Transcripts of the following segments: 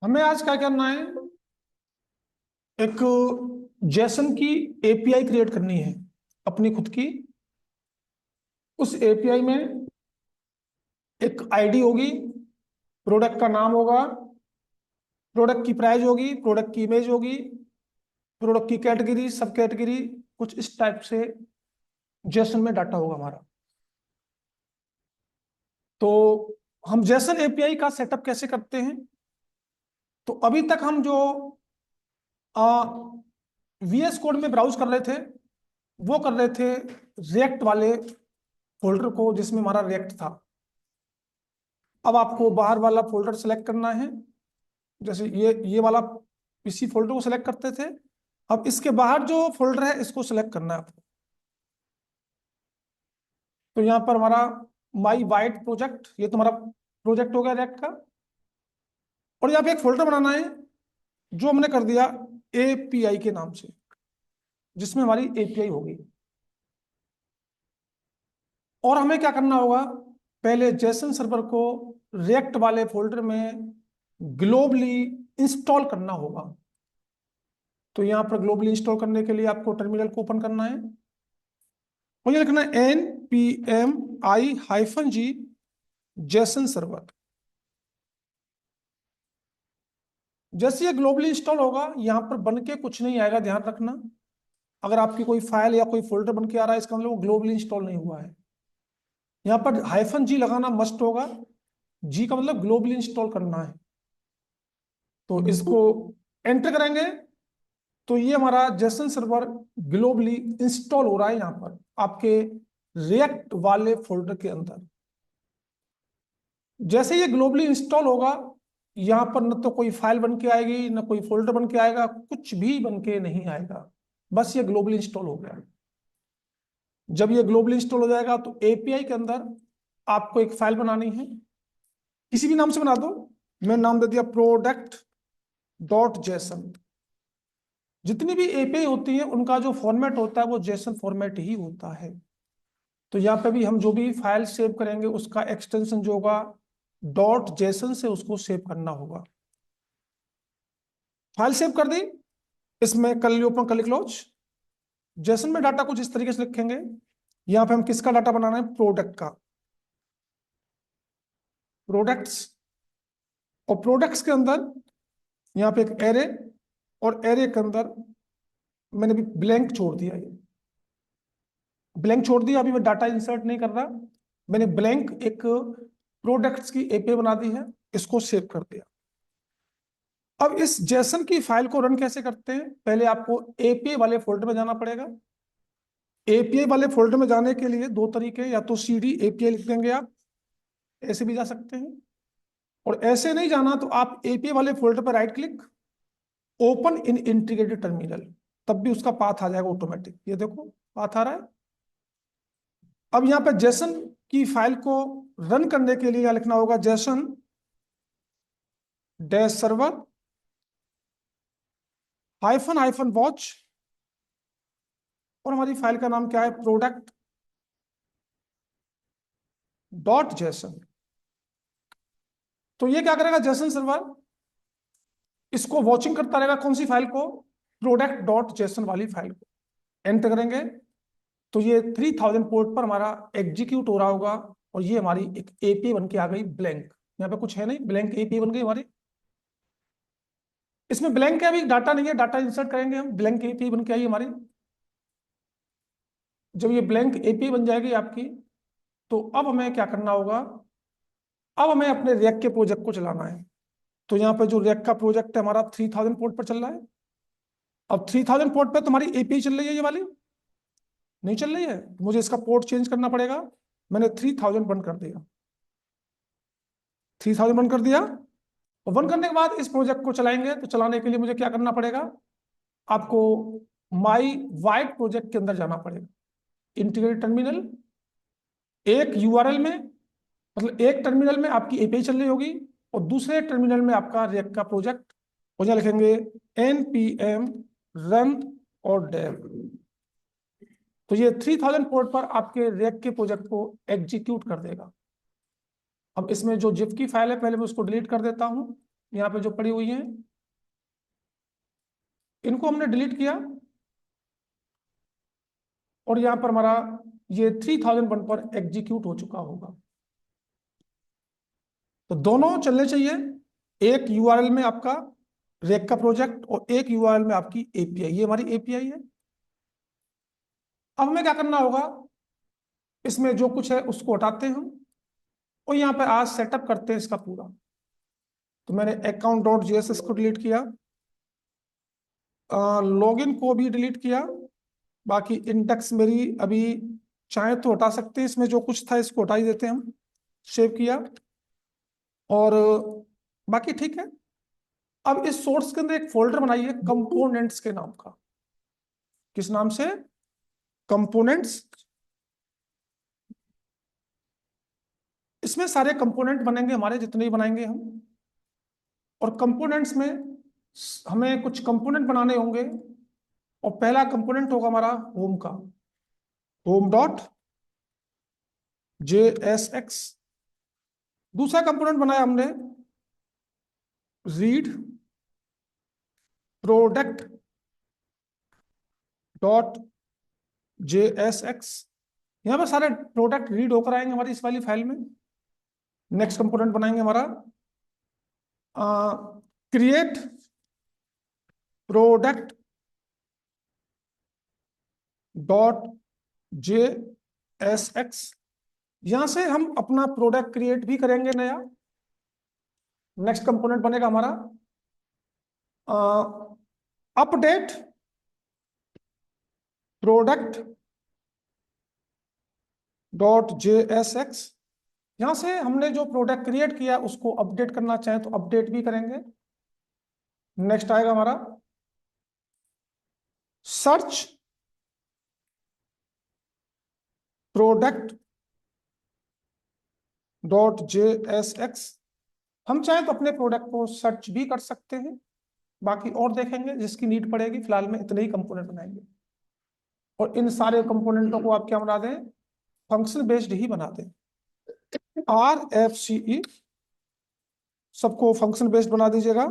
हमें आज क्या करना है। एक जेसन की एपीआई क्रिएट करनी है अपनी खुद की। उस एपीआई में एक आईडी होगी, प्रोडक्ट का नाम होगा, प्रोडक्ट की प्राइस होगी, प्रोडक्ट की इमेज होगी, प्रोडक्ट की कैटेगरी, सब कैटेगरी, कुछ इस टाइप से जेसन में डाटा होगा हमारा। तो हम जेसन एपीआई का सेटअप कैसे करते हैं? तो अभी तक हम जो वीएस कोड में ब्राउज कर रहे थे वो कर रहे थे रिएक्ट वाले फोल्डर को जिसमें हमारा रिएक्ट था। अब आपको बाहर वाला फोल्डर सेलेक्ट करना है। जैसे ये वाला इसी फोल्डर को सेलेक्ट करते थे। अब इसके बाहर जो फोल्डर है इसको सेलेक्ट करना है आपको। तो यहाँ पर हमारा माई वाइट प्रोजेक्ट, ये तुम्हारा प्रोजेक्ट हो गया रिएक्ट का। और यहाँ पे एक फोल्डर बनाना है जो हमने कर दिया एपीआई के नाम से, जिसमें हमारी एपीआई होगी। और हमें क्या करना होगा, पहले जेसन सर्वर को रिएक्ट वाले फोल्डर में ग्लोबली इंस्टॉल करना होगा। तो यहां पर ग्लोबली इंस्टॉल करने के लिए आपको टर्मिनल को ओपन करना है और ये लिखना है npmi-g जेसन सर्वर। जैसे ये ग्लोबली इंस्टॉल होगा यहां पर बन के कुछ नहीं आएगा, ध्यान रखना। अगर आपकी कोई फाइल या कोई फोल्डर बन के आ रहा है इसका मतलब वो ग्लोबली इंस्टॉल नहीं हुआ है। यहां पर -g लगाना मस्ट होगा। जी का मतलब ग्लोबली इंस्टॉल करना है। तो इसको एंटर करेंगे तो ये हमारा जेसन सर्वर ग्लोबली इंस्टॉल हो रहा है यहां पर आपके रिएक्ट वाले फोल्डर के अंदर। जैसे ये ग्लोबली इंस्टॉल होगा यहां पर न तो कोई फाइल बन के आएगी न कोई फोल्डर बन के आएगा, कुछ भी बन के नहीं आएगा, बस ये ग्लोबली इंस्टॉल हो गया। जब ये ग्लोबली इंस्टॉल हो जाएगा तो एपीआई के अंदर आपको एक फाइल बनानी है, किसी भी नाम से बना दो। मैं नाम दे दिया प्रोडक्ट डॉट जेसन। जितनी भी एपीआई होती है उनका जो फॉर्मेट होता है वो जेसन फॉर्मेट ही होता है। तो यहाँ पे भी हम जो भी फाइल सेव करेंगे उसका एक्सटेंशन जो होगा डॉट जेसन से उसको सेव करना होगा। फाइल सेव कर दी, इसमें कर ली ओपन, कर ली क्लोज। जेसन में डाटा कुछ इस तरीके से लिखेंगे। यहाँ पे हम किसका डाटा बनाना है, प्रोडक्ट का, प्रोडक्ट्स। और प्रोडक्ट्स के अंदर यहाँ पे एक एरे, और एरे के अंदर मैंने भी ब्लैंक छोड़ दिया। ये ब्लैंक छोड़ दिया, अभी मैं डाटा इंसर्ट नहीं कर रहा। मैंने ब्लैंक एक प्रोडक्ट्स की एपीआई बना दी है, इसको सेव कर दिया। अब इस जेसन की फाइल को रन कैसे करते हैं, पहले आपको एपीआई वाले फोल्डर में जाना पड़ेगा। एपीआई वाले फोल्डर में जाने के लिए दो तरीके, या तो सीडी एपीआई लिख देंगे आप, ऐसे भी जा सकते हैं। और ऐसे नहीं जाना तो आप एपीआई वाले फोल्डर पर right click, open in integrated terminal, तब भी उसका पाथ आ जाएगा ऑटोमेटिक। ये देखो पाथ आ रहा है। अब यहां पर जेसन की फाइल को रन करने के लिए लिखना होगा Jason dash server hyphen hyphen watch, और हमारी फाइल का नाम क्या है, प्रोडक्ट डॉट जेसन। तो ये क्या करेगा जेसन सर्वर, इसको वॉचिंग करता रहेगा, कौन सी फाइल को, प्रोडक्ट डॉट जेसन वाली फाइल को। एंटर करेंगे तो ये 3000 पोर्ट पर हमारा एग्जीक्यूट हो रहा होगा, और ये हमारी एक एपीआई बन के आ गई ब्लैंक। यहाँ पे कुछ है नहीं, ब्लैंक एपीआई बन गई हमारी। इसमें ब्लैंक है, अभी डाटा नहीं है, डाटा इंसर्ट करेंगे हम, ब्लैंक एपीआई बन के आई हमारी। जब ये ब्लैंक एपीआई बन जाएगी आपकी, तो अब हमें क्या करना होगा, अब हमें अपने रिएक्ट के प्रोजेक्ट को चलाना है। तो यहाँ पे जो रिएक्ट का प्रोजेक्ट है हमारा 3000 पोर्ट पर चल रहा है। अब 3000 पोर्ट पर तुम्हारी एपीआई चल रही है, ये वाली नहीं चल रही है, तो मुझे इसका पोर्ट चेंज करना पड़ेगा। मैंने 3000 बंद कर दिया, 3000 बंद कर दिया। और बंद करने के बाद इस प्रोजेक्ट को चलाएंगे, तो चलाने के लिए मुझे क्या करना पड़ेगा, आपको माई वाइट प्रोजेक्ट के अंदर जाना पड़ेगा। इंटीग्रेटेड टर्मिनल, एक यूआरएल में, मतलब एक टर्मिनल में आपकी एपीआई चल रही होगी और दूसरे टर्मिनल में आपका रिएक्ट का प्रोजेक्ट। और यहाँ लिखेंगे npm run और dev। तो ये 3000 पोर्ट पर आपके रिएक्ट के प्रोजेक्ट को एग्जीक्यूट कर देगा। अब इसमें जो जिप की फाइल है पहले मैं उसको डिलीट कर देता हूं। यहाँ पे जो पड़ी हुई हैं इनको हमने डिलीट किया, और यहाँ पर हमारा ये 3001 पर एग्जीक्यूट हो चुका होगा। तो दोनों चलने चाहिए, एक यूआरएल में आपका रेक का प्रोजेक्ट और एक यूआरएल में आपकी एपीआई। ये हमारी एपीआई है। अब हमें क्या करना होगा, इसमें जो कुछ है उसको हटाते हैं और यहाँ पे आज सेटअप करते हैं इसका पूरा। तो मैंने account.js को डिलीट किया, लॉगिन को भी डिलीट किया, बाकी इंडेक्स मेरी अभी चाहे तो हटा सकते हैं, इसमें जो कुछ था इसको हटा ही देते हैं हम। सेव किया और बाकी ठीक है। अब इस सोर्स के अंदर एक फोल्डर बनाइए कंपोनेंट्स के नाम का। किस नाम से? कंपोनेंट्स। इसमें सारे कंपोनेंट बनेंगे हमारे, जितने ही बनाएंगे हम। और कंपोनेंट्स में हमें कुछ कंपोनेंट बनाने होंगे, और पहला कंपोनेंट होगा हमारा होम का, home.jsx। दूसरा कंपोनेंट बनाया हमने रीड प्रोडक्ट डॉट JSX। यहां पर सारे प्रोडक्ट रीड होकर आएंगे हमारी इस वाली फाइल में। नेक्स्ट कंपोनेंट बनाएंगे हमारा क्रिएट प्रोडक्ट डॉट JSX। यहां से हम अपना प्रोडक्ट क्रिएट भी करेंगे नया। नेक्स्ट कंपोनेंट बनेगा हमारा अपडेट प्रोडक्ट डॉट JSX। यहां से हमने जो प्रोडक्ट क्रिएट किया उसको अपडेट करना चाहें तो अपडेट भी करेंगे। नेक्स्ट आएगा हमारा सर्च प्रोडक्ट डॉट JSX। हम चाहें तो अपने प्रोडक्ट को सर्च भी कर सकते हैं, बाकी और देखेंगे जिसकी नीड पड़ेगी। फिलहाल में इतने ही कंपोनेंट बनाएंगे, और इन सारे कंपोनेंटों को आप क्या बना दें, फंक्शन बेस्ड ही बना दें। RFCE सबको फंक्शन बेस्ड बना दीजिएगा।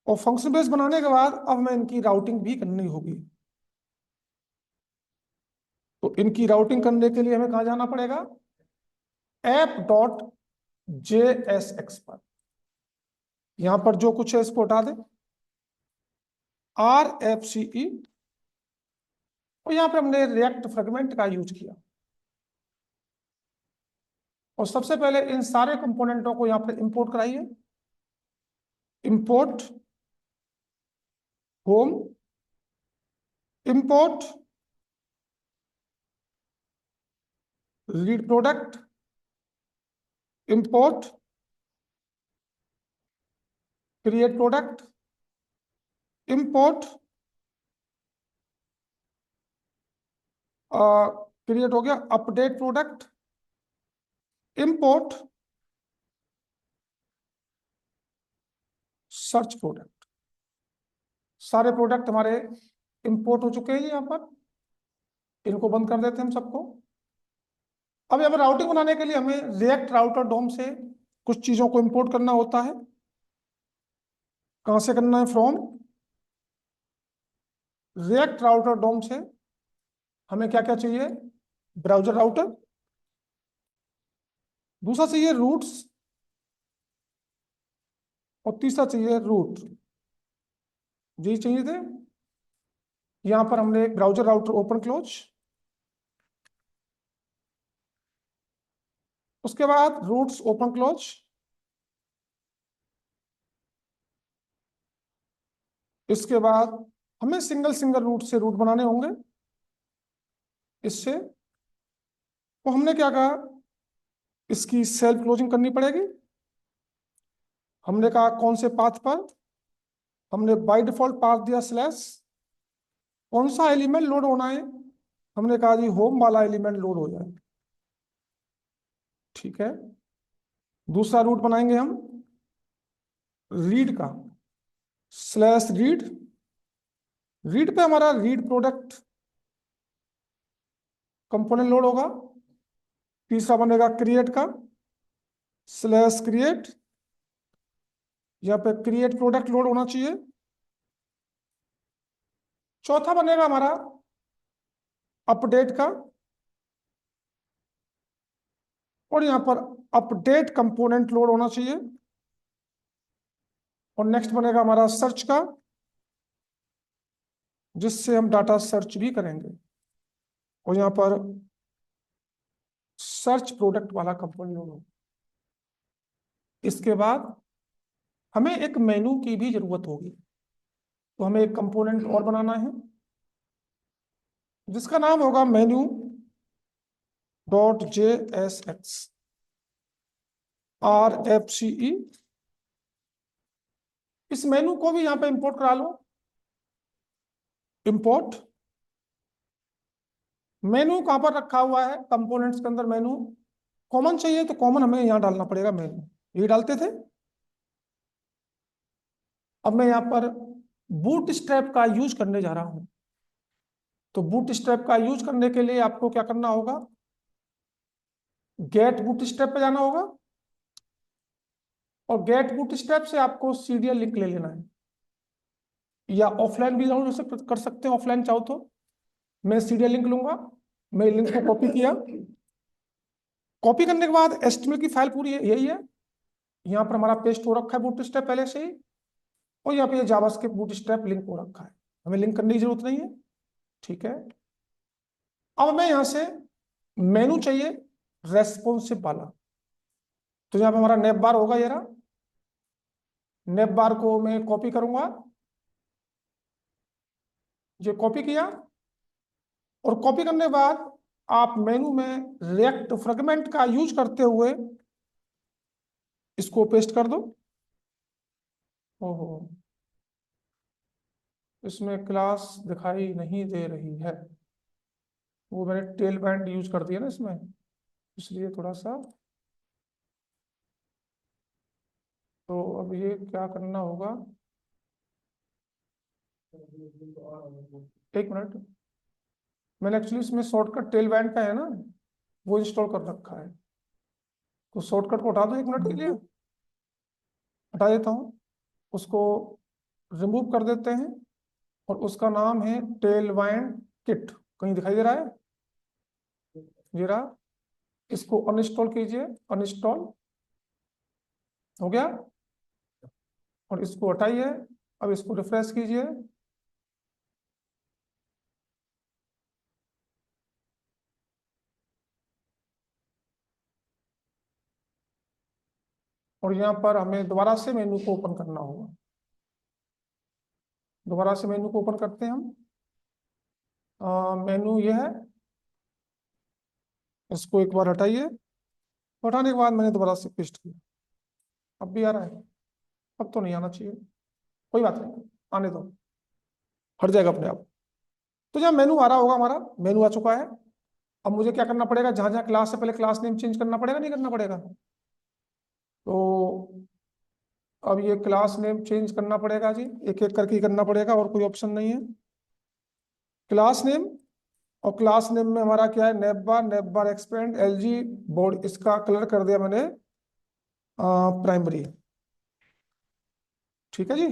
और फंक्शन बेस्ड बनाने के बाद अब हमें इनकी राउटिंग भी करनी होगी। तो इनकी राउटिंग करने के लिए हमें कहाँ जाना पड़ेगा, app.jsx पर। यहां पर जो कुछ है इसको हटा दें, RFCE, और यहां पे हमने रिएक्ट फ्रेगमेंट का यूज किया। और सबसे पहले इन सारे कंपोनेंटों को यहां पर इंपोर्ट कराइए। Import home, import read product, import create product, import create हो गया update product, import search product. सारे प्रोडक्ट हमारे इंपोर्ट हो चुके हैं यहाँ पर। इनको बंद कर देते हैं हम सबको। अब यहाँ पर राउटिंग बनाने के लिए हमें रिएक्ट राउटर डोम से कुछ चीजों को इंपोर्ट करना होता है। कहां से करना है, फ्रॉम रिएक्ट राउटर डोम से हमें क्या क्या चाहिए, ब्राउजर राउटर, दूसरा चाहिए रूट्स, और तीसरा चाहिए रूट। यही चाहिए थे। यहां पर हमने ब्राउजर राउटर ओपन क्लोज, उसके बाद रूट्स ओपन क्लोज, इसके बाद हमें सिंगल सिंगल रूट से रूट बनाने होंगे इससे। तो हमने क्या कहा, इसकी सेल्फ क्लोजिंग करनी पड़ेगी। हमने कहा कौन से पाथ पर, हमने बाय डिफॉल्ट पाथ दिया स्लैश। कौन सा एलिमेंट लोड होना है, हमने कहा जी होम वाला एलिमेंट लोड हो जाए। ठीक है। दूसरा रूट बनाएंगे हम रीड का, स्लैश रीड। रीड पे हमारा रीड प्रोडक्ट कंपोनेंट लोड होगा। तीसरा बनेगा क्रिएट का, स्लैश क्रिएट। यहाँ पे क्रिएट प्रोडक्ट लोड होना चाहिए। चौथा बनेगा हमारा अपडेट का, और यहाँ पर अपडेट कंपोनेंट लोड होना चाहिए। और नेक्स्ट बनेगा हमारा सर्च का, जिससे हम डाटा सर्च भी करेंगे। और यहाँ पर सर्च प्रोडक्ट वाला कंपोनेंट लोड होगा। इसके बाद हमें एक मेनू की भी जरूरत होगी, तो हमें एक कंपोनेंट और बनाना है जिसका नाम होगा मेन्यू डॉट JSX RFCE। इस मेनू को भी यहाँ पे इंपोर्ट करा लो। इंपोर्ट मेनू कहाँ पर रखा हुआ है कंपोनेंट्स के अंदर? मेनू कॉमन चाहिए, तो कॉमन हमें यहाँ डालना पड़ेगा। मेनू ये डालते थे। अब मैं यहाँ पर बूटस्ट्रैप का यूज करने जा रहा हूं। तो बूटस्ट्रैप का यूज करने के लिए आपको क्या करना होगा? गेट बूटस्ट्रैप पे जाना होगा, और गेट बूटस्ट्रैप से आपको सीरियल लिंक ले लेना है, या ऑफलाइन भी डाउनलोड कर सकते हैं। ऑफलाइन चाहो तो मैं सीरियल लिंक लूंगा। मैं लिंक को कॉपी किया। कॉपी करने के बाद HTML की फाइल पूरी यही है। यहाँ पर हमारा पेस्ट हो रखा है बूटस्ट्रैप पहले से ही, और यहाँ पे ये जावास्क्रिप्ट बूटस्ट्रैप लिंक हो रखा है। हमें लिंक करने की जरूरत नहीं है। ठीक है। अब मैं यहाँ से मेनू चाहिए रेस्पॉन्सिव वाला, तो यहाँ पे हमारा नेप बार होगा। ये रहा नेप बार को मैं कॉपी करूंगा। ये कॉपी किया, और कॉपी करने के बाद आप मेनू में रिएक्ट फ्रेगमेंट का यूज करते हुए इसको पेस्ट कर दो। ओहो, इसमें क्लास दिखाई नहीं दे रही है। वो मैंने टेल बैंड यूज कर दिया ना इसमें, इसलिए थोड़ा सा। तो अब ये क्या करना होगा? एक मिनट, मैंने एक्चुअली इसमें शॉर्टकट टेल बैंड का है ना, वो इंस्टॉल कर रखा है। तो शॉर्टकट को हटा दो 1 मिनट के लिए। हटा देता हूँ उसको, रिमूव कर देते हैं। और उसका नाम है टेल बैंड किट। कहीं दिखाई दे रहा है? ये रहा। इसको अनइंस्टॉल कीजिए। अनइंस्टॉल हो गया, और इसको हटाइए। अब इसको रिफ्रेश कीजिए। और यहाँ पर हमें दोबारा से मेनू को ओपन करना होगा। दोबारा से मेनू को ओपन करते हैं हम। मेनू ये है, इसको एक बार हटाइए। हटाने के बाद मैंने दोबारा से पेस्ट किया। अब भी आ रहा है? अब तो नहीं आना चाहिए, कोई बात नहीं, आने दो, हट जाएगा अपने आप। तो जब मेनू आ रहा होगा, हमारा मेनू आ चुका है। अब मुझे क्या करना पड़ेगा? जहां जहां क्लास से पहले क्लास नेम चेंज करना पड़ेगा, नहीं करना पड़ेगा? तो अब ये क्लास नेम चेंज करना पड़ेगा जी, एक एक करके ही करना पड़ेगा, और कोई ऑप्शन नहीं है। क्लास नेम, और क्लास नेम में हमारा क्या है? नेप बार एक्सपेंड LG बोर्ड। इसका कलर कर दिया मैंने प्राइमरी। ठीक है जी।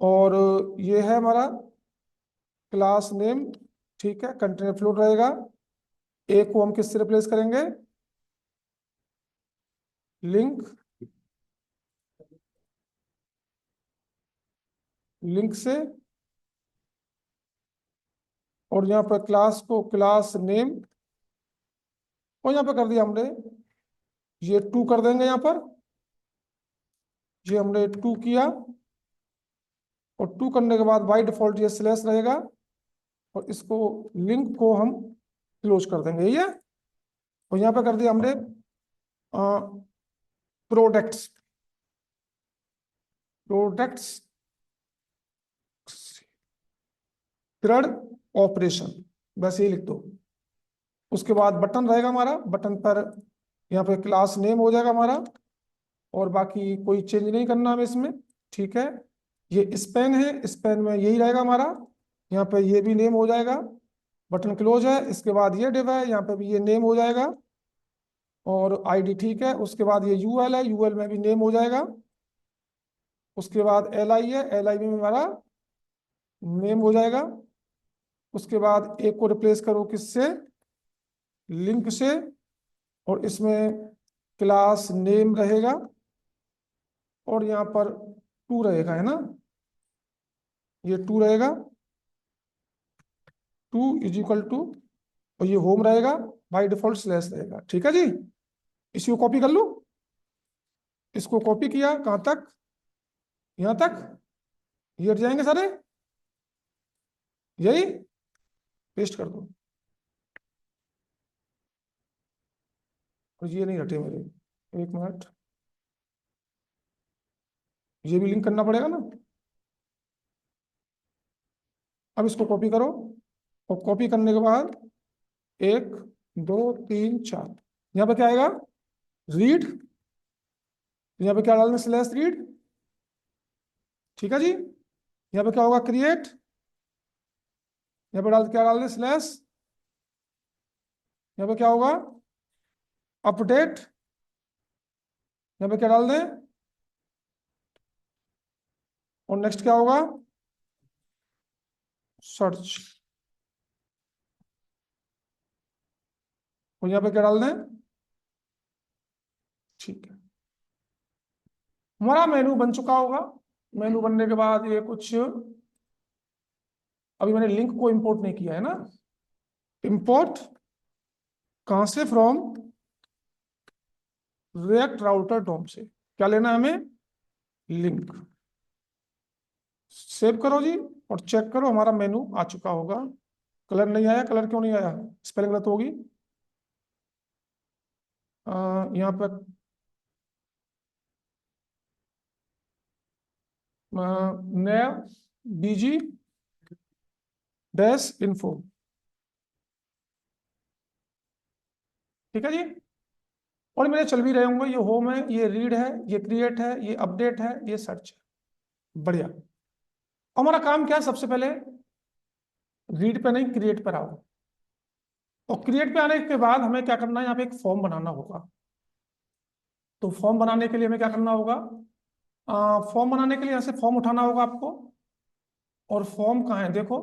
और ये है हमारा क्लास नेम। ठीक है, कंटेनर फ्लोट रहेगा। ए को हम किससे रिप्लेस करेंगे? लिंक, लिंक से। और यहाँ पर क्लास को क्लास नेम, और यहाँ पर कर दिया हमने ये 2 कर देंगे यहाँ पर। ये हमने 2 किया, और 2 करने के बाद बाय डिफॉल्ट ये स्लैश रहेगा, और इसको लिंक को हम क्लोज कर देंगे। ये और यहाँ पे कर दिया हमने प्रोडक्ट्स। प्रोडक्ट्स थ्रेड ऑपरेशन, वैसे ही लिख दो। उसके बाद बटन रहेगा हमारा। बटन पर यहाँ पे क्लास नेम हो जाएगा हमारा, और बाकी कोई चेंज नहीं करना हमें इसमें। ठीक है। ये स्पेन है, स्पेन में यही रहेगा हमारा। यहाँ पे ये भी नेम हो जाएगा। बटन क्लोज है। इसके बाद ये डिव है, यहाँ पे भी ये नेम हो जाएगा। और आईडी ठीक है। उसके बाद ये यूएल है, यूएल में भी नेम हो जाएगा। उसके बाद एलआई है, एलआई में हमारा नेम हो जाएगा। उसके बाद एक को रिप्लेस करो किससे, लिंक से, और इसमें क्लास नेम रहेगा और यहाँ पर टू रहेगा, है ना, ये टू रहेगा, टू इज इक्वल टू, और ये होम रहेगा, बाय डिफॉल्ट स्लैश रहेगा। ठीक है जी, इसी को कॉपी कर लो। इसको कॉपी किया कहाँ तक, यहाँ तक, ये हट जाएंगे सारे, यही पेस्ट कर दो। और ये नहीं हटे मेरे, एक मिनट, ये भी लिंक करना पड़ेगा ना। अब इसको कॉपी करो, और कॉपी करने के बाद एक, दो, तीन, चार, यहाँ पे क्या आएगा, रीड, यहाँ पे क्या डालना, स्लैश रीड। ठीक है जी, यहाँ पे क्या होगा, क्रिएट, यहाँ पे क्या डाल दें, स्लैश, यहाँ पे क्या होगा, अपडेट, यहाँ पे क्या डाल दें, और नेक्स्ट क्या होगा, सर्च, और यहाँ पे क्या डाल दें। ठीक है, हमारा मेनू बन चुका होगा। मेनू बनने के बाद ये कुछ, अभी मैंने लिंक को इंपोर्ट नहीं किया है ना, इंपोर्ट कहां से, फ्रॉम रिएक्ट राउटर डॉम से, क्या लेना है हमें, लिंक। सेव करो जी, और चेक करो हमारा मेनू आ चुका होगा। कलर नहीं आया, कलर क्यों नहीं आया, स्पेलिंग गलत होगी। यहाँ पर नया बीजी डैश इन्फो। ठीक है जी, और मेरे चल भी रहे होंगे, ये होम है, ये रीड है, ये क्रिएट है, ये अपडेट है, ये सर्च है। बढ़िया। हमारा काम क्या है, सबसे पहले रीड पे नहीं, क्रिएट पर आओ। और क्रिएट पे आने के बाद हमें क्या करना है, यहाँ पे एक फॉर्म बनाना होगा। तो फॉर्म बनाने के लिए हमें क्या करना होगा, फॉर्म बनाने के लिए यहाँ से फॉर्म उठाना होगा आपको। और फॉर्म कहाँ है, देखो,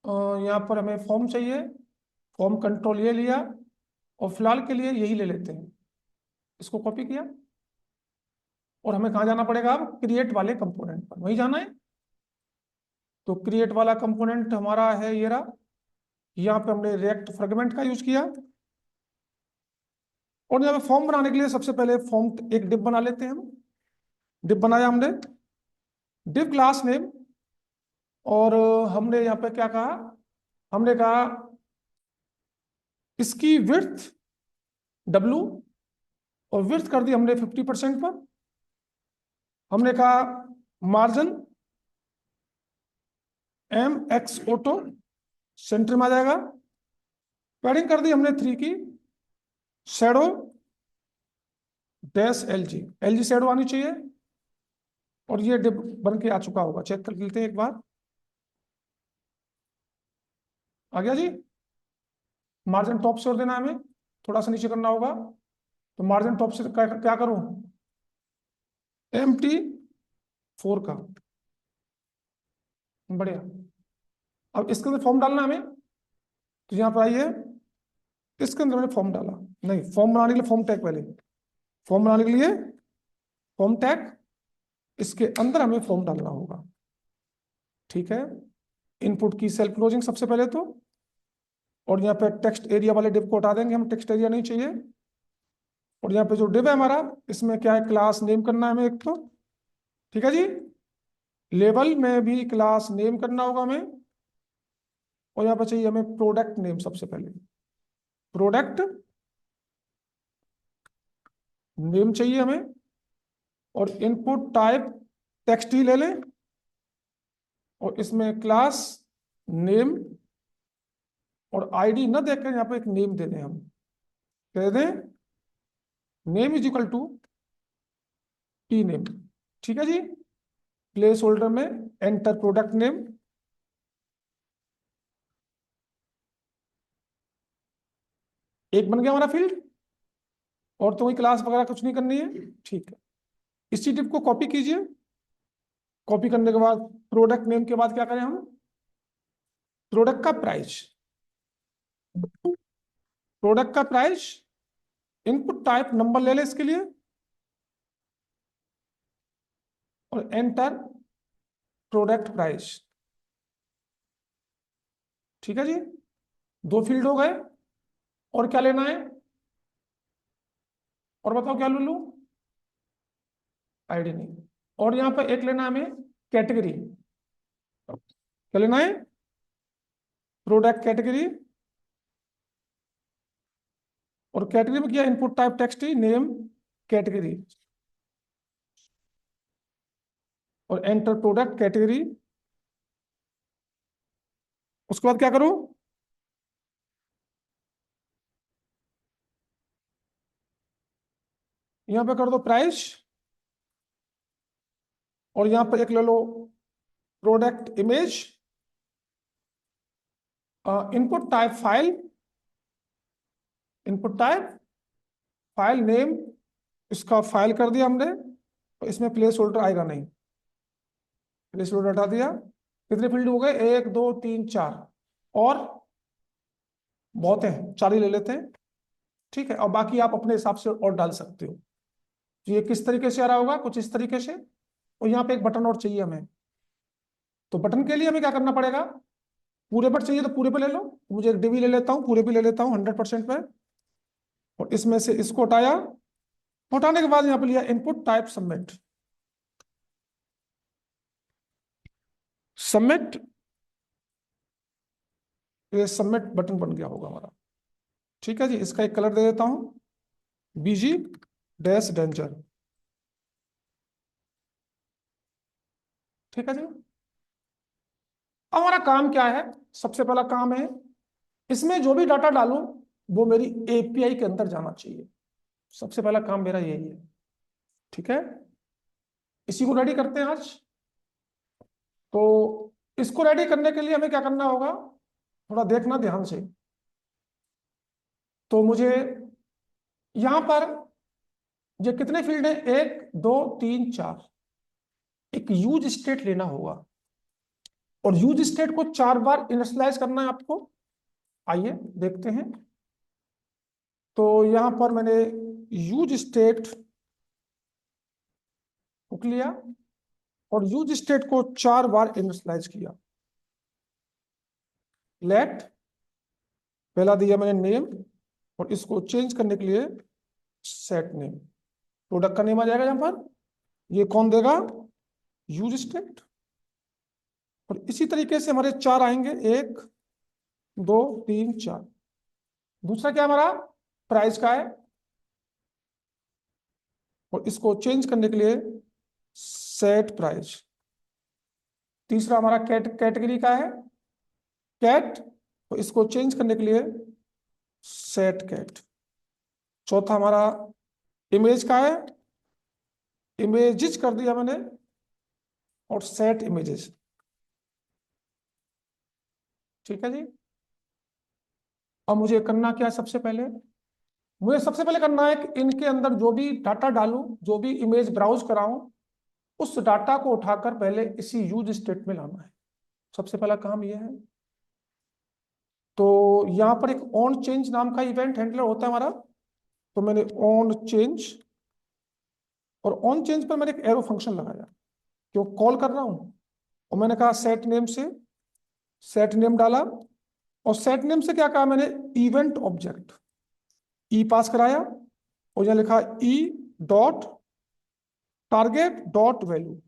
यहाँ पर हमें फॉर्म चाहिए। फॉर्म कंट्रोल ये लिया, और फिलहाल के लिए यही ले लेते हैं। इसको कॉपी किया, और हमें कहाँ जाना पड़ेगा, अब क्रिएट वाले कंपोनेंट पर वही जाना है। तो क्रिएट वाला कंपोनेंट हमारा है ये रहा। यहाँ पे हमने रिएक्ट फ्रेगमेंट का यूज किया। और यहाँ पे फॉर्म बनाने के लिए सबसे पहले फॉर्म एक डिव बना लेते हैं हम। डिव बनाया हमने, डिव क्लास नेम, और हमने यहाँ पे क्या कहा, हमने कहा इसकी विड्थ W, और विड्थ कर दी हमने 50% पर। हमने कहा मार्जिन MX ऑटो, सेंटर में आ जाएगा। पैडिंग कर दी हमने 3 की। शेडो डैश LG शेडो आनी चाहिए। और ये डिव बन के आ चुका होगा, चेक कर लेते हैं एक बार। आ गया जी। मार्जिन टॉप से और देना है हमें, थोड़ा सा नीचे करना होगा। तो मार्जिन टॉप से क्या करूं, MT4 का। बढ़िया। अब इसके अंदर फॉर्म डालना है हमें। तो यहाँ पर आइए, इसके अंदर मैंने फॉर्म डाला, नहीं, फॉर्म बनाने के लिए फॉर्म टैग, पहले फॉर्म बनाने के लिए फॉर्म टैग, इसके अंदर हमें फॉर्म डालना होगा। ठीक है, इनपुट की सेल्फ क्लोजिंग सबसे पहले तो, और यहाँ पे टेक्स्ट एरिया वाले डिव को हटा देंगे हम, टेक्स्ट एरिया नहीं चाहिए। और यहाँ पे जो डिव है हमारा, इसमें क्या है, क्लास नेम करना है हमें एक तो। ठीक है जी, लेवल में भी क्लास नेम करना होगा हमें। और यहाँ पे चाहिए हमें प्रोडक्ट नेम सबसे पहले, प्रोडक्ट नेम चाहिए हमें। और इनपुट टाइप टेक्स्ट ही ले लें, और इसमें क्लास नेम, और आईडी न देकर यहाँ पे एक नेम दे दें हम, कह दें name is equal to T name. ठीक है जी, प्लेस होल्डर में एंटर प्रोडक्ट नेम। एक बन गया हमारा फील्ड, और तो कोई क्लास वगैरह कुछ नहीं करनी है, ठीक है। इसी टिप को कॉपी कीजिए। कॉपी करने के बाद प्रोडक्ट नेम के बाद क्या करें हम, प्रोडक्ट का प्राइस, प्रोडक्ट का प्राइस, इनपुट टाइप नंबर ले ले इसके लिए, और एंटर प्रोडक्ट प्राइस। ठीक है जी, दो फील्ड हो गए। और क्या लेना है, और बताओ क्या ले लूं, आईडी नहीं। और यहां पर एक लेना है हमें कैटेगरी, क्या लेना है, प्रोडक्ट कैटेगरी। और कैटेगरी में किया इनपुट टाइप टेक्स्ट ही, नेम कैटेगरी, और एंटर प्रोडक्ट कैटेगरी। उसके बाद क्या करूं, यहां पे कर दो प्राइस, और यहां पर एक ले लो product image, input type file, input type file name, इसका फाइल कर दिया हमने, तो इसमें प्लेस होल्डर आएगा नहीं, प्लेस होल्डर हटा दिया। कितने फील्ड हो गए, एक दो तीन चार, और बहुत है, चार ही ले लेते हैं, ठीक है। और बाकी आप अपने हिसाब से और डाल सकते हो। तो ये किस तरीके से आ रहा होगा, कुछ इस तरीके से। और यहाँ पे एक बटन और चाहिए हमें, तो बटन के लिए हमें क्या करना पड़ेगा, पूरे पर चाहिए तो पूरे पे ले लो, मुझे एक डिवी ले लेता हूँ, पूरे पे ले लेता हूँ 100% पे। और इसमें से इसको हटाया, हटाने के बाद यहाँ पे लिया इनपुट टाइप सबमिट, सबमिट, ये सबमिट बटन बन गया होगा हमारा। ठीक है जी, इसका एक कलर दे देता हूँ, बीजी डैश डेंजर। ठीक है जी, अब हमारा काम क्या है, सबसे पहला काम है, इसमें जो भी डाटा डालूं वो मेरी एपीआई के अंदर जाना चाहिए। सबसे पहला काम मेरा यही है, ठीक है। इसी को रेडी करते हैं आज। तो इसको रेडी करने के लिए हमें क्या करना होगा, थोड़ा देखना ध्यान से। तो मुझे यहां पर ये कितने फील्ड है, एक दो तीन चार, एक यूज स्टेट लेना होगा, और यूज स्टेट को 4 बार इनिशियलाइज करना है आपको। आइए देखते हैं। तो यहां पर मैंने यूज स्टेट को लिया, और यूज स्टेट को 4 बार इनिशियलाइज किया। लेट, पहला दिया मैंने नेम, और इसको चेंज करने के लिए सेट नेम, प्रोडक्ट का नेम आ जाएगा यहां पर। ये कौन देगा, यूज स्टेट। और इसी तरीके से हमारे 4 आएंगे, एक दो तीन चार। दूसरा क्या हमारा, प्राइस का है, और इसको चेंज करने के लिए सेट प्राइस। तीसरा हमारा कैटेगरी का है, कैट, तो इसको चेंज करने के लिए सेट कैट। चौथा हमारा इमेज का है, इमेजेस कर दिया मैंने, और सेट इमेजेस। ठीक है जी, अब मुझे करना क्या है, सबसे पहले मुझे सबसे पहले करना है कि इनके अंदर जो भी डाटा डालूं, जो भी इमेज ब्राउज कराऊं, उस डाटा को उठाकर पहले इसी यूज स्टेट में लाना है। सबसे पहला काम यह है। तो यहां पर एक ऑन चेंज नाम का इवेंट हैंडलर होता है हमारा, तो मैंने ऑन चेंज, और ऑन चेंज पर मैंने एक एरो फंक्शन लगाया, क्यों कॉल कर रहा हूं। और मैंने कहा सेट नेम से, सेट नेम डाला, और सेट नेम से क्या कहा मैंने, इवेंट ऑब्जेक्ट, ई पास कराया, और यहां लिखा ई डॉट टारगेट डॉट वैल्यू।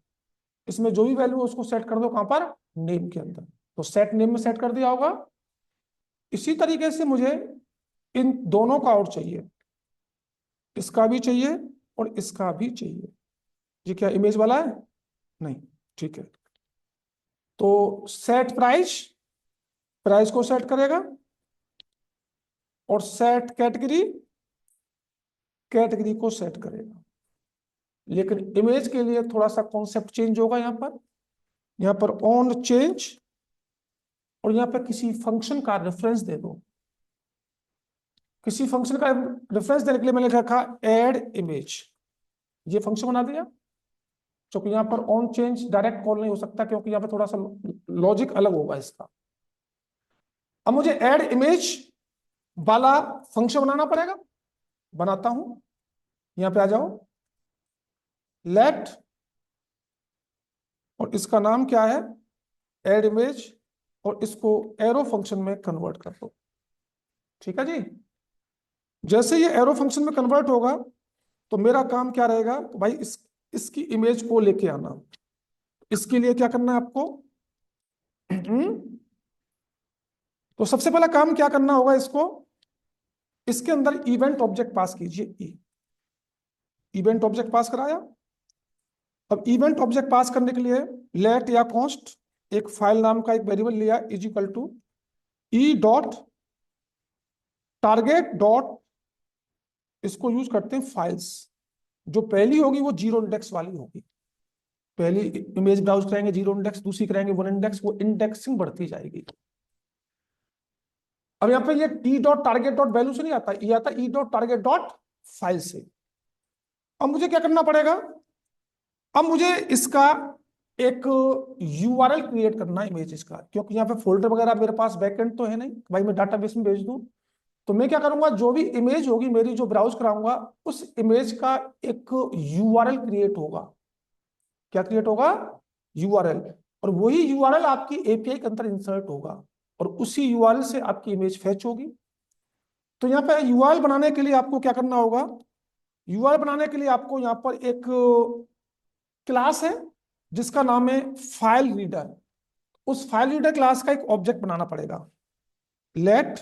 इसमें जो भी वैल्यू है उसको सेट कर दो, कहां पर, नेम के अंदर। तो सेट नेम में सेट कर दिया होगा। इसी तरीके से मुझे इन दोनों का आउट चाहिए, इसका भी चाहिए और इसका भी चाहिए। ये क्या इमेज वाला है, नहीं, ठीक है। तो सेट प्राइस, प्राइस को सेट करेगा, और सेट कैटेगरी, कैटेगरी को सेट करेगा। लेकिन इमेज के लिए थोड़ा सा कॉन्सेप्ट चेंज होगा। यहां पर ऑन चेंज, और यहां पर किसी फंक्शन का रेफरेंस दे दो, किसी फंक्शन का रेफरेंस देने के लिए मैंने रखा ऐड इमेज, ये फंक्शन बना दिया। क्योंकि यहाँ पर ऑन चेंज डायरेक्ट कॉल नहीं हो सकता, क्योंकि यहाँ पे थोड़ा सा लॉजिक अलग होगा इसका। अब मुझे ऐड इमेज वाला फंक्शन बनाना पड़ेगा, बनाता हूं। यहां पे आ जाओ, लेट, और इसका नाम क्या है, ऐड इमेज, और इसको एरो फंक्शन में कन्वर्ट कर दो। ठीक है जी। जैसे ये एरो फंक्शन में कन्वर्ट होगा तो मेरा काम क्या रहेगा, भाई इसकी इमेज को लेके आना। इसके लिए क्या करना है आपको, तो सबसे पहला काम क्या करना होगा, इसको इसके अंदर इवेंट ऑब्जेक्ट पास कीजिए। इवेंट ऑब्जेक्ट पास कराया। अब इवेंट ऑब्जेक्ट पास करने के लिए लेट या कॉन्स्ट एक फाइल नाम का एक वेरिएबल लिया, is equal to E dot target dot, इसको यूज करते हैं फाइल्स। जो पहली होगी वो जीरो इंडेक्स वाली होगी। पहली इमेज ब्राउज करेंगे जीरो इंडेक्स, दूसरी करेंगे वन इंडेक्स, वो इंडेक्सिंग बढ़ती जाएगी। अब यहाँ पे ये ई डॉट टारगेट डॉट वैल्यू से नहीं आता, ये आता ई डॉट टारगेट डॉट फाइल से। अब मुझे क्या करना पड़ेगा, अब मुझे इसका एक यूआरएल क्रिएट करना है इमेजेस का, क्योंकि यहाँ पे फोल्डर वगैरह मेरे पास बैकएंड तो है नहीं, भाई मैं डाटाबेस में भेज दूं। तो मैं क्या करूंगा, जो भी इमेज होगी मेरी जो ब्राउज कराऊंगा, उस इमेज का एक यूआरएल क्रिएट होगा। क्या क्रिएट होगा, यूआरएल। और वही यूआरएल आपकी एपीआई के अंदर इंसर्ट होगा, और उसी यूआरएल से आपकी इमेज फेच होगी। तो यहाँ पे यूआरएल बनाने के लिए आपको क्या करना होगा, यूआरएल बनाने के लिए आपको यहाँ पर एक क्लास है जिसका नाम है फाइल रीडर। उस फाइल रीडर क्लास का एक ऑब्जेक्ट बनाना पड़ेगा। Let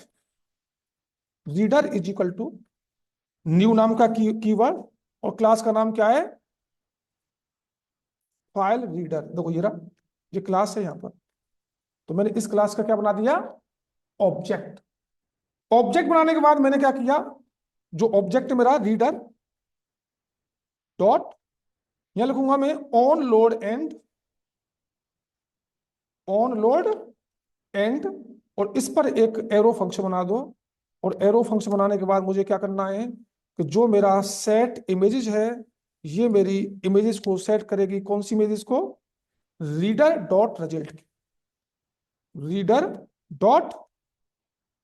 reader is equal to new नाम का कीवर्ड, और क्लास का नाम क्या है, फाइल रीडर। देखो ये रहा, ये क्लास है यहाँ पर। तो मैंने इस क्लास का क्या बना दिया, ऑब्जेक्ट। ऑब्जेक्ट बनाने के बाद मैंने क्या किया, जो ऑब्जेक्ट मेरा रीडर डॉट, यहां लिखूंगा मैं on load and, on load and, और इस पर एक एरो फंक्शन बना दो। और एरो फंक्शन बनाने के बाद मुझे क्या करना है कि जो मेरा सेट इमेजेस है, ये मेरी इमेजेस को सेट करेगी। कौन सी इमेजेस को, reader dot result, reader dot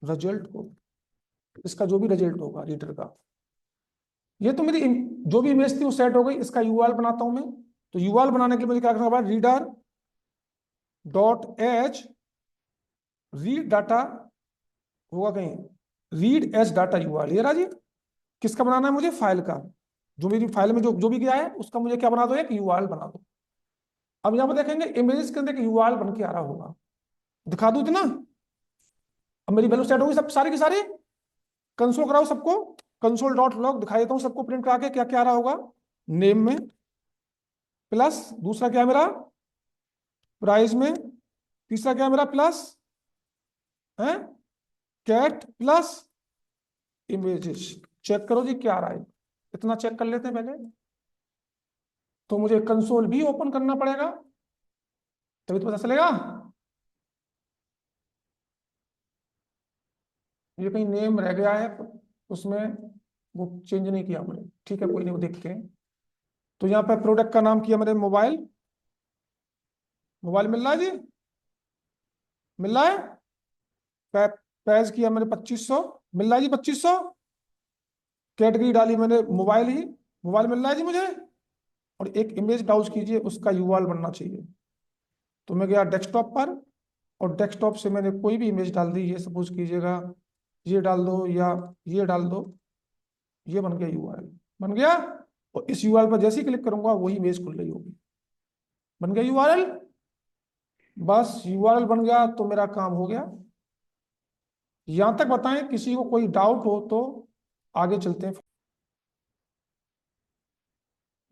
result को, इसका जो भी रिजल्ट होगा रीडर का। ये तो मेरी जो भी इमेज थी वो सेट हो गई। इसका यूआरएल बनाता हूं मैं। तो यूआरएल बनाने के लिए मुझे क्या करना होगा, reader dot H read data होगा कहीं, रीड एच डाटा यूआरएल, ये राजी। किसका बनाना है मुझे, फाइल का। जो मेरी फाइल में जो जो भी गया है उसका मुझे क्या बना दो, एक यूआरएल बना दो। अब यहां पर देखेंगे इमेजेस के अंदर एक यूआरएल बन के आ रहा होगा, दिखा दूं ना। अब मेरी वैल्यू सेट होगी सब सारी की सारी। कंसोल कराओ सबको, कंसोल डॉट लॉग दिखा देता हूं सबको प्रिंट करा के, क्या क्या आ रहा होगा, नेम में प्लस, दूसरा क्या है मेरा, प्राइस में, तीसरा क्या है मेरा, प्लस है कैट, प्लस इमेजेस। चेक करो जी क्या आ रहा है, इतना चेक कर लेते हैं पहले। तो मुझे कंसोल भी ओपन करना पड़ेगा, तभी तो पता चलेगा। ये कहीं नेम रह गया है उसमें, वो चेंज नहीं किया हमने, ठीक है कोई नहीं, वो देखते हैं। तो यहाँ पे प्रोडक्ट का नाम किया मेरे मोबाइल, मोबाइल मिल रहा है जी, मिल रहा है। प्राइस किया मैंने 2500, मिल रहा है जी 2500। कैटेगरी डाली मैंने मोबाइल ही, मोबाइल मिल रहा है जी मुझे। और एक इमेज ब्राउज कीजिए, उसका यूआरएल बनना चाहिए। तो मैं गया डेस्कटॉप पर, और डेस्कटॉप से मैंने कोई भी इमेज डाल दी, ये सपोज कीजिएगा, ये डाल दो या ये डाल दो, ये बन गया यूआरएल, बन गया। और इस यूआरएल पर जैसे ही क्लिक करूंगा वही इमेज खुल रही होगी, बन गया यूआरएल। बस यूआरएल बन गया तो मेरा काम हो गया। यहां तक बताएं, किसी को कोई डाउट हो तो आगे चलते हैं।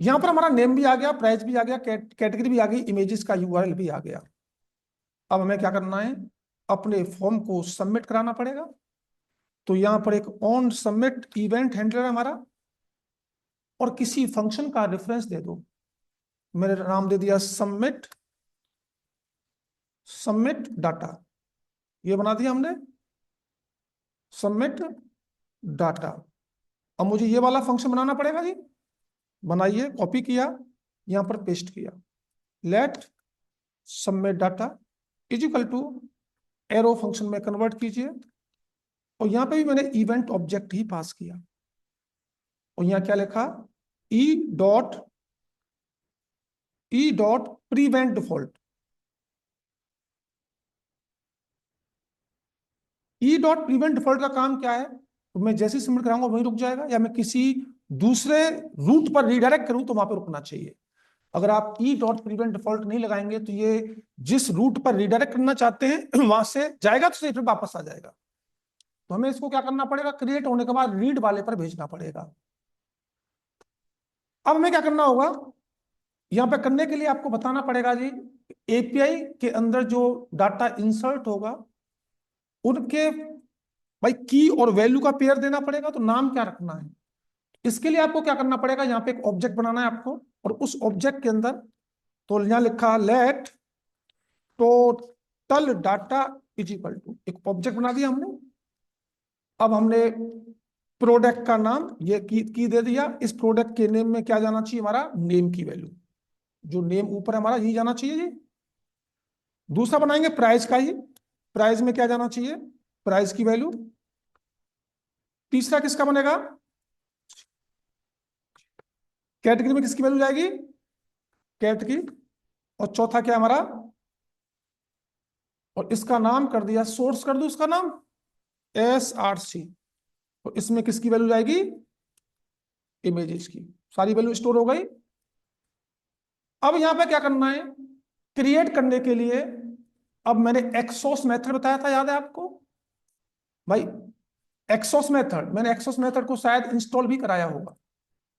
यहां पर हमारा नेम भी आ गया, प्राइस भी आ गया, कैटेगरी भी आ गई, इमेजेस का यूआरएल भी आ गया। अब हमें क्या करना है, अपने फॉर्म को सबमिट कराना पड़ेगा। तो यहां पर एक ऑन सबमिट इवेंट हैंडलर है हमारा, और किसी फंक्शन का रेफरेंस दे दो। मैंने नाम दे दिया सबमिट, सबमिट डाटा, ये बना दिया हमने सबमिट डाटा। अब मुझे ये वाला फंक्शन बनाना पड़ेगा जी, बनाइए, कॉपी किया, यहां पर पेस्ट किया, let submit data is equal to arrow function में कन्वर्ट कीजिए, और यहां पे भी मैंने इवेंट ऑब्जेक्ट ही पास किया, और यहां क्या लिखा, E dot prevent default. E dot prevent default का काम क्या है, तो मैं जैसे ही सबमिट कराऊंगा वहीं रुक जाएगा, या मैं किसी दूसरे रूट पर रीडायरेक्ट करूं तो वहां पर रुकना चाहिए। अगर आप ई डॉट प्रीवेंट डिफॉल्ट नहीं लगाएंगे तो ये जिस रूट पर रीडायरेक्ट करना चाहते हैं वहां से जाएगा तो फिर वापस आ जाएगा। तो हमें इसको क्या करना पड़ेगा, क्रिएट होने के बाद रीड वाले पर भेजना पड़ेगा। अब हमें क्या करना होगा, यहां पे करने के लिए आपको बताना पड़ेगा जी, एपीआई के अंदर जो डाटा इंसर्ट होगा उनके भाई की और वैल्यू का पेयर देना पड़ेगा, तो नाम क्या रखना है। इसके लिए आपको क्या करना पड़ेगा, यहाँ पे एक ऑब्जेक्ट बनाना है आपको, और उस ऑब्जेक्ट के अंदर, तो यहाँ लिखा let total data is equal to, एक ऑब्जेक्ट बना दिया हमने। अब हमने प्रोडक्ट का नाम ये की दे दिया, इस प्रोडक्ट के नेम में क्या जाना चाहिए, हमारा नेम की वैल्यू, जो नेम ऊपर है हमारा यही जाना चाहिए जी। दूसरा बनाएंगे प्राइस का ही, प्राइस में क्या जाना चाहिए, प्राइस की वैल्यू। तीसरा किसका बनेगा, कैटेगरी में किसकी वैल्यू जाएगी, कैटेगरी। और चौथा क्या है हमारा, और इसका नाम कर दिया, सोर्स कर दो इसका नाम SRC, तो इसमें किसकी वैल्यू जाएगी, इमेजेस की। सारी वैल्यू स्टोर हो गई। अब यहां पे क्या करना है, क्रिएट करने के लिए, अब मैंने एक्सोस मेथड बताया था, याद है आपको भाई, एक्सोस मेथड, मैंने एक्सोस मेथड को शायद इंस्टॉल भी कराया होगा,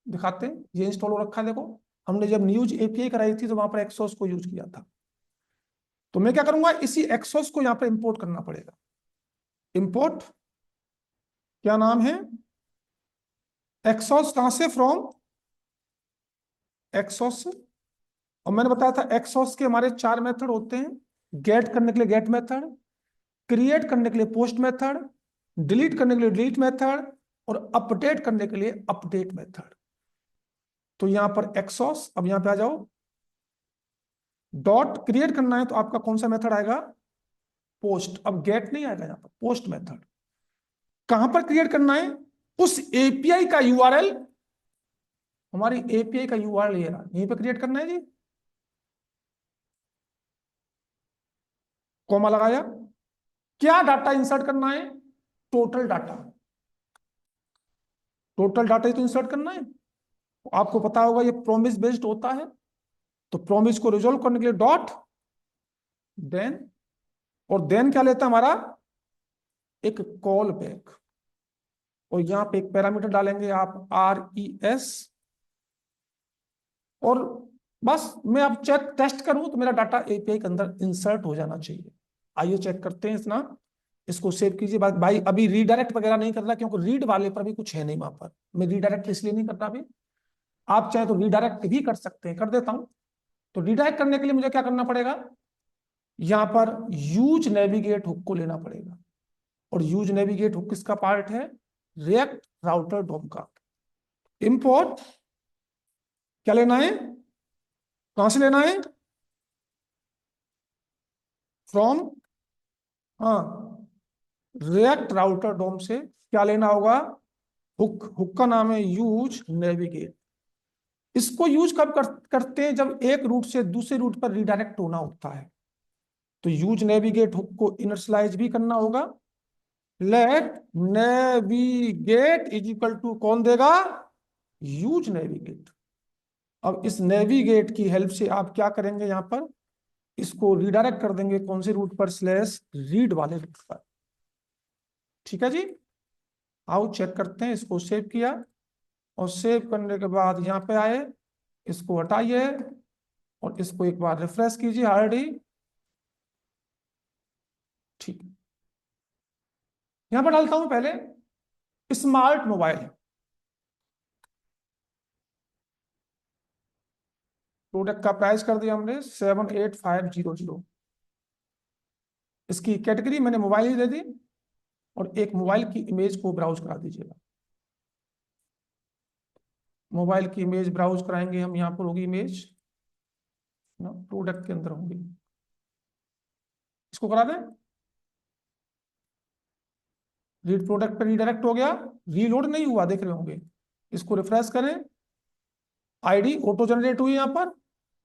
दिखाते हैं, ये इंस्टॉल हो रखा है देखो, हमने जब न्यूज एपीआई कराई थी तो वहां पर एक्सोस को यूज किया था। तो मैं क्या करूंगा, इसी एक्सोस को यहां पर इंपोर्ट करना पड़ेगा। इंपोर्ट क्या नाम है, एक्सोस कहां से, फ्रॉम एक्सोस। और मैंने बताया था एक्सोस के हमारे 4 मेथड होते हैं, गेट करने के लिए गेट मेथड, क्रिएट करने के लिए पोस्ट मेथड, डिलीट करने के लिए डिलीट मेथड, और अपडेट करने के लिए अपडेट मेथड। तो यहां पर एक्सॉस, अब यहां पे आ जाओ, डॉट क्रिएट करना है तो आपका कौन सा मेथड आएगा, पोस्ट। अब गेट नहीं आएगा, यहां पर पोस्ट मेथड। कहां पर क्रिएट करना है, उस एपीआई का यूआरएल, हमारी एपीआई का यूआरएल ये रहा, यहीं पे क्रिएट करना है जी। कॉमा लगाया, क्या डाटा इंसर्ट करना है, टोटल डाटा, टोटल डाटा ही तो इंसर्ट करना है। आपको पता होगा ये प्रोमिस बेस्ड होता है, तो प्रोमिस को रिजोल्व करने के लिए डॉट देन, और देन क्या लेता है हमारा, एक कॉल बैक, और यहां पे एक पैरामीटर डालेंगे आप RES, और बस मैं अब चेक टेस्ट करूं तो मेरा डाटा एपीआई के अंदर इंसर्ट हो जाना चाहिए। आइए चेक करते हैं इतना, इसको सेव कीजिए। भाई अभी रीडायरेक्ट वगैरह नहीं कर रहा, क्योंकि रीड वाले पर भी कुछ है नहीं वहां पर, मैं रीडायरेक्ट इसलिए नहीं कर रहा अभी। आप चाहे तो रीडायरेक्ट भी कर सकते हैं, कर देता हूं। तो रीडायरेक्ट करने के लिए मुझे क्या करना पड़ेगा, यहां पर यूज नेविगेट हुक को लेना पड़ेगा, और यूज नेविगेट हुक किसका पार्ट है, रिएक्ट राउटर डॉम का। इंपोर्ट क्या लेना है, कहां से लेना है, फ्रॉम, हाँ, रिएक्ट राउटर डोम से क्या लेना होगा, हुक, हुक का नाम है यूज नेविगेट। इसको यूज कब करते हैं, जब एक रूट से दूसरे रूट पर रिडायरेक्ट होना होता है, तो यूज नेविगेट हुक को इनिशियलाइज भी करना होगा। Let navigate is equal to कौन देगा, यूज नेविगेट। अब इस नेविगेट की हेल्प से आप क्या करेंगे, यहां पर इसको रिडायरेक्ट कर देंगे कौन से रूट पर, स्लैश रीड वाले रूट पर। ठीक है जी, आओ चेक करते हैं। इसको सेव किया, और सेव करने के बाद यहाँ पे आए, इसको हटाइए, और इसको एक बार रिफ्रेश कीजिए आरडी। ठीक, यहाँ पर डालता हूं पहले स्मार्ट मोबाइल, प्रोडक्ट का प्राइस कर दिया हमने 78500। इसकी कैटेगरी मैंने मोबाइल ही दे दी, और एक मोबाइल की इमेज को ब्राउज करा दीजिएगा। मोबाइल की इमेज ब्राउज कराएंगे हम, यहाँ पर होगी इमेज ना, प्रोडक्ट के अंदर होंगी, इसको करा दें। रीड प्रोडक्ट पे रीडायरेक्ट हो गया, रीलोड नहीं हुआ, देख रहे होंगे। इसको रिफ्रेश करें, आईडी ऑटो जनरेट हुई यहाँ पर,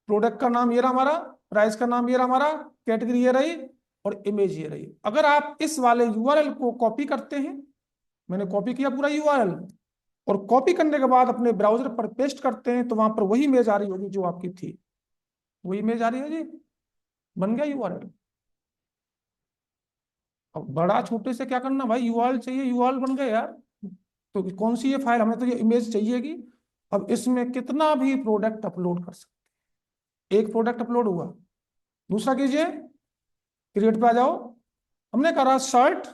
प्रोडक्ट का नाम ये रहा हमारा, प्राइस का नाम ये रहा हमारा, कैटेगरी ये रही और इमेज ये रही। अगर आप इस वाले यूआरएल को कॉपी करते हैं, मैंने कॉपी किया पूरा यूआरएल, और कॉपी करने के बाद अपने ब्राउजर पर पेस्ट करते हैं, तो वहां पर वही इमेज आ रही होगी जो आपकी थी, वही इमेज आ रही है जी, बन गया यूआरएल। अब बड़ा छोटे से क्या करना भाई, यूआरएल चाहिए, यूआरएल बन गया यार। तो कौन सी ये फाइल, हमें तो ये इमेज चाहिएगी। अब इसमें कितना भी प्रोडक्ट अपलोड कर सकते, एक प्रोडक्ट अपलोड हुआ, दूसरा कीजिए, क्रिएट पे आ जाओ, हमने करा शर्ट,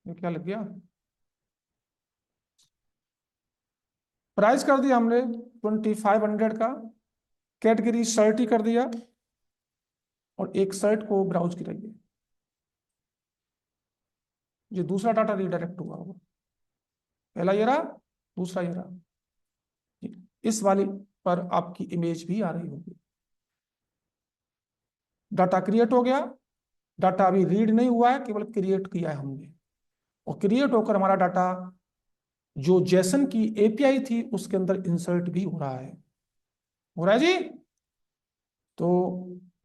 ये क्या लग गया, प्राइस कर दिया हमने 2500 का, कैटेगरी शर्ट ही कर दिया, और एक शर्ट को ब्राउज कराइए। ये दूसरा डाटा रीडायरेक्ट हुआ होगा, पहला ये रहा, दूसरा ये रहा, इस वाली पर आपकी इमेज भी आ रही होगी। डाटा क्रिएट हो गया, डाटा अभी रीड नहीं हुआ है, केवल क्रिएट किया है हमने, और क्रिएट होकर हमारा डाटा जो जेसन की एपीआई थी उसके अंदर इंसर्ट भी हो रहा है जी। तो